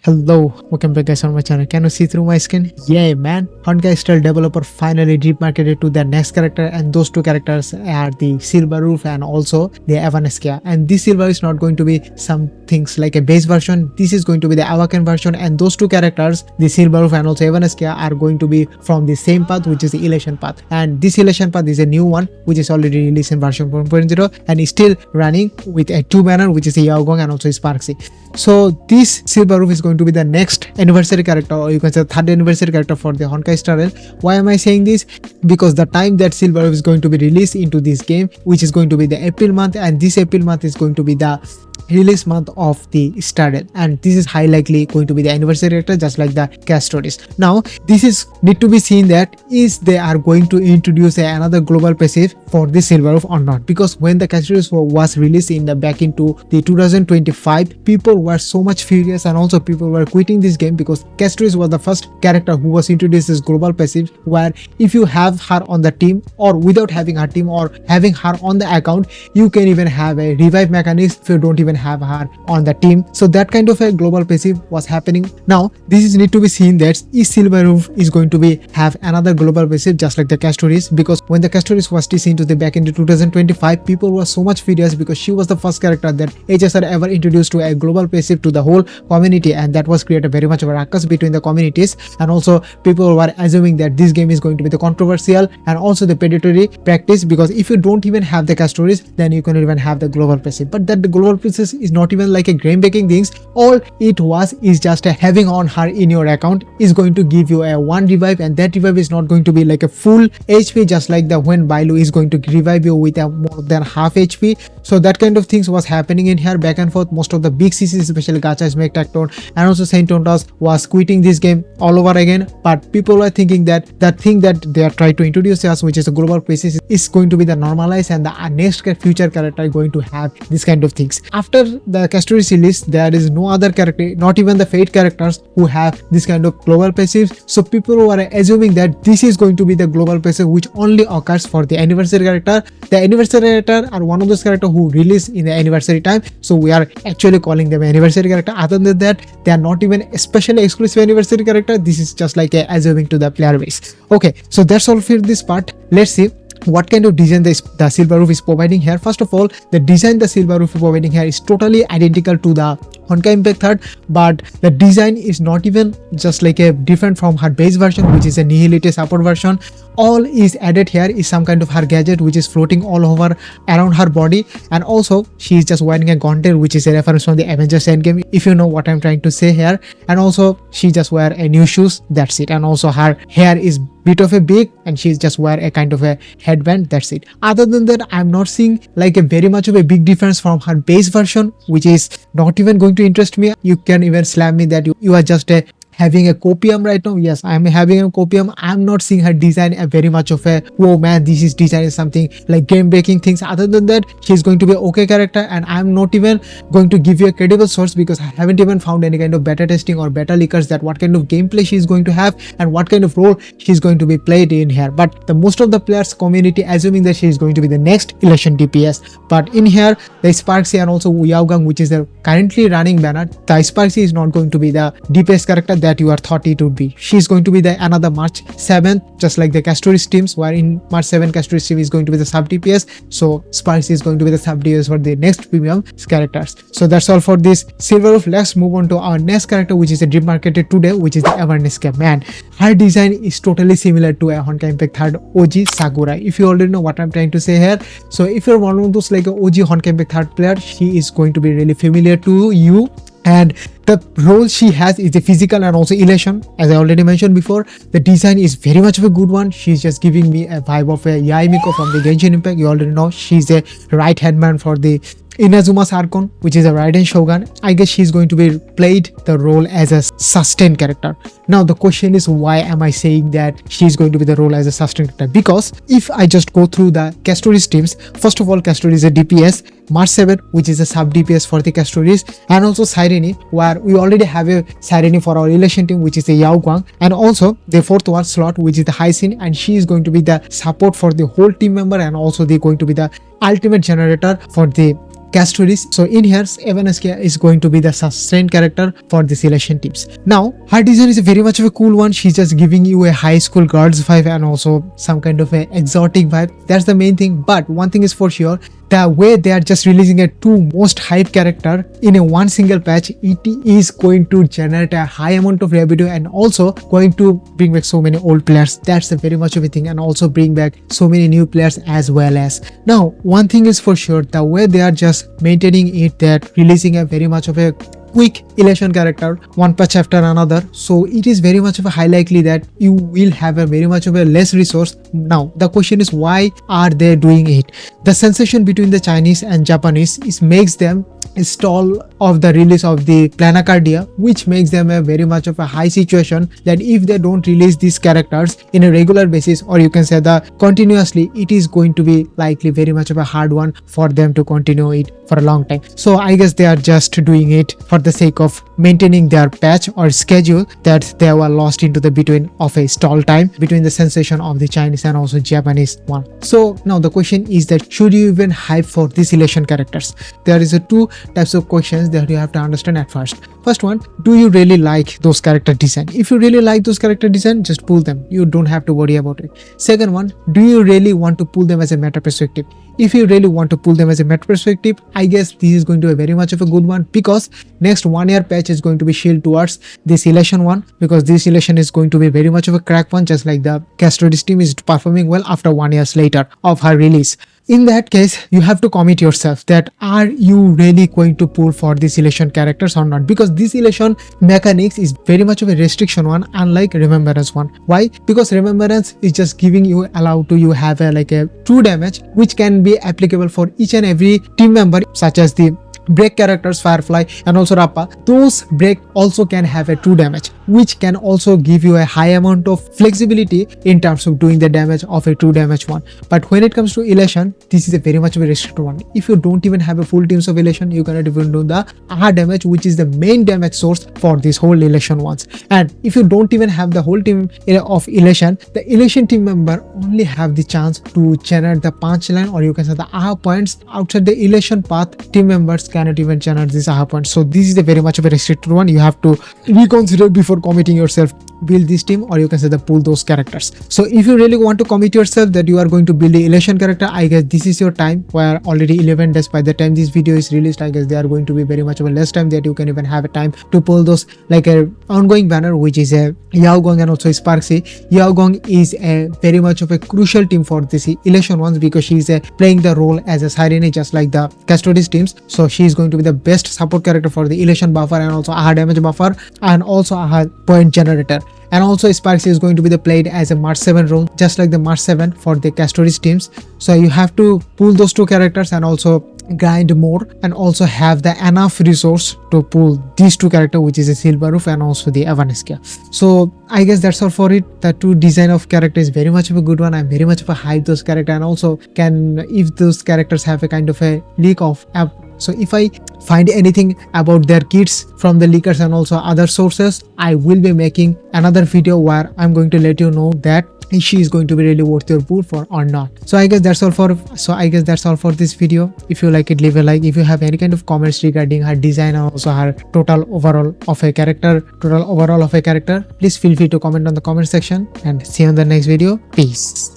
Hello, welcome back guys on my channel. Can you see through my skin? Yeah man, Honkai style developer finally demarketed to their next character, and those two characters are the Silver Roof and also the Evanescia. And this Silver is not going to be some things like a base version. This is going to be the Awaken version, and those two characters, the Silver Roof and also Evanescia, are going to be from the same path, which is the Elation path. And this Elation path is a new one which is already released in version 1.0 and is still running with a two banner, which is a Yaogong and also Sparksy. So this Silver Roof is going to be the next anniversary character, or you can say third anniversary character for the Honkai Star Rail. Why am I saying this? Because the time that Silver Roof is going to be released into this game, which is going to be the April month, and this April month is going to be the release month of the Star Rail, and this is high likely going to be the anniversary character, just like the cast stories. Now this is need to be seen that is they are going to introduce another global passive for the Silver Roof or not, because when the cast stories was released in the back into the 2025, people were so much furious and also people were quitting this game because Castris was the first character who was introduced as global passive, where if you have her on the team or without having her team or having her on the account, you can even have a revive mechanism if you don't even have her on the team. So that kind of a global passive was happening. Now this is need to be seen that is Silver Roof is going to be have another global passive just like the Castoris, because when the Castoris was seen to the back into 2025, people were so much furious because she was the first character that HSR ever introduced to a global passive to the whole community, and that was created very much of a ruckus between the communities, and also people were assuming that this game is going to be the controversial and also the predatory practice, because if you don't even have the Castoris, then you can even have the global passive. But that the global passive is not even like a game breaking things. All it was is just a having on her in your account is going to give you a one revive, and that revive is not going to be like a full HP, just like the when Bailu is going to revive you with a more than half HP. So that kind of things was happening in here back and forth. Most of the big CCs, especially Gacha, Smeg, Tacton and also Saint Tontas, was quitting this game all over again. But people are thinking that the thing that they are trying to introduce us, which is a global passive, is going to be the normalized, and the next future character are going to have this kind of things. After the Castoris release, there is no other character, not even the Fate characters, who have this kind of global passives. So people were assuming that this is going to be the global passive which only occurs for the anniversary character. The anniversary character are one of those characters who release in the anniversary time, so we are actually calling them anniversary character. Other than that, they are not even especially exclusive anniversary character. This is just like a assuming to the player base. Okay, so that's all for this part. Let's see what kind of design the Silver Roof is providing here. First of all, the design the Silver Roof is providing here is totally identical to the Honkai Impact 3rd, but the design is not even just like a different from her base version, which is a Nihility support version. All is added here is some kind of her gadget which is floating all over around her body, and also she is just wearing a gauntlet, which is a reference from the Avengers Endgame, if you know what I'm trying to say here. And also she just wear a new shoes, that's it. And also her hair is bit of a big, and she's just wear a kind of a headband, that's it. Other than that, I'm not seeing like a very much of a big difference from her base version, which is not even going to interest me. You can even slam me that you are just a having a copium right now. Yes, I'm having a copium. I'm not seeing her design a very much of a whoa man, this is design is something like game breaking things. Other than that, she's going to be okay character, and I'm not even going to give you a credible source because I haven't even found any kind of beta testing or beta leakers that what kind of gameplay she's going to have and what kind of role she's going to be played in here. But the most of the players community assuming that she's going to be the next election DPS. But in here, the Sparksy and also Yaogang, which is the currently running banner, the Sparksy is not going to be the DPS character that you are thought it would be. She's going to be the another March 7th, just like the Castoris teams, where in March 7 Castoris team is going to be the sub DPS. So Sparksy is going to be the sub DPS for the next premium characters. So that's all for this Silver Roof. Let's move on to our next character, which is a demarketed today, which is the Evanescia. Man, her design is totally similar to a Honkai Impact 3rd OG Sakurai, if you already know what I'm trying to say here. So if you're one of those like a OG Honkai Impact 3rd player, she is going to be really familiar to you. And the role she has is the physical and also elation. As I already mentioned before, the design is very much of a good one. She's just giving me a vibe of a Yaimiko from the Genshin Impact. You already know she's a right hand man for the Inazuma's Archon, which is a Raiden Shogun. I guess she's going to be played the role as a sustained character. Now the question is, why am I saying that she's going to be the role as a sustained character? Because if I just go through the Castoris teams, first of all, Castoris is a DPS, March 7, which is a sub DPS for the Castoris, and also Sirene, where we already have a Sirene for our relation team, which is the Yao Guang, and also the fourth one slot, which is the Hyacinth, and she is going to be the support for the whole team member, and also they're going to be the ultimate generator for the Castoris. So in here, Evanescia is going to be the sustained character for this election teams. Now, her design is very much of a cool one. She's just giving you a high school girls vibe and also some kind of a exotic vibe. That's the main thing. But one thing is for sure, the way they are just releasing a two most hype character in a one single patch, it is going to generate a high amount of revenue and also going to bring back so many old players. That's a very much of a thing, and also bring back so many new players as well. As now, one thing is for sure, the way they are just maintaining it, that releasing a very much of a quick election character one patch after another, so it is very much of a high likely that you will have a very much of a less resource. Now the question is, why are they doing it? The sensation between the Chinese and Japanese is makes them stall of the release of the Planacardia, which makes them a very much of a high situation that if they don't release these characters in a regular basis, or you can say that continuously, it is going to be likely very much of a hard one for them to continue it for a long time. So I guess they are just doing it for the sake of maintaining their patch or schedule that they were lost into the between of a stall time between the sensation of the Chinese and also Japanese one. So now the question is that should you even hype for these election characters? There is a two types of questions that you have to understand at first. First one, do you really like those character design? If you really like those character design, just pull them. You don't have to worry about it. Second one, do you really want to pull them as a meta perspective? If you really want to pull them as a meta perspective, I guess this is going to be very much of a good one, because next 1 year patch is going to be shield towards this election one, because this election is going to be very much of a crack one, just like the Castoris team is performing well after 1 year later of her release. In that case, you have to commit yourself that are you really going to pull for these election characters or not, because this election mechanics is very much of a restriction one, unlike remembrance one. Why? Because remembrance is just giving you allow to you have a like a true damage which can be applicable for each and every team member, such as the break characters Firefly and also Rappa. Those break also can have a true damage, which can also give you a high amount of flexibility in terms of doing the damage of a true damage one. But when it comes to Elation, this is a very much of a restricted one. If you don't even have a full teams of Elation, you cannot even do the AHA damage, which is the main damage source for this whole Elation ones. And if you don't even have the whole team of Elation, the Elation team member only have the chance to generate the punchline, or you can say the AHA points. Outside the Elation path, team members cannot even generate this AHA points. So this is a very much of a restricted one. You have to reconsider before committing yourself, build this team, or you can say the pull those characters. So if you really want to commit yourself that you are going to build the Elation character, I guess this is your time, where already 11 days by the time this video is released. I guess they are going to be very much of a less time that you can even have a time to pull those, like a ongoing banner, which is a Yao Gong and also Sparksy. Yao Gong is a very much of a crucial team for this Elation ones, because she is playing the role as a Sirene, just like the Castoris teams. So she is going to be the best support character for the Elation buffer and also AHA damage buffer and also AHA point generator. And also Sparksy is going to be the played as a March 7 role, just like the March 7 for the Castoris teams. So you have to pull those two characters and also grind more, and also have the enough resource to pull these two characters, which is a Silver Roof and also the Evanescia. So I guess that's all for it. The two design of character is very much of a good one. I'm very much of a hype those character, and also can, if those characters have a kind of a leak of app. So if I find anything about their kits from the leakers and also other sources, I will be making another video where I'm going to let you know that she is going to be really worth your pull for or not. So I guess that's all for this video. If you like it, leave a like. If you have any kind of comments regarding her design and also her total overall of a character, please feel free to comment on the comment section, and see you in the next video. Peace.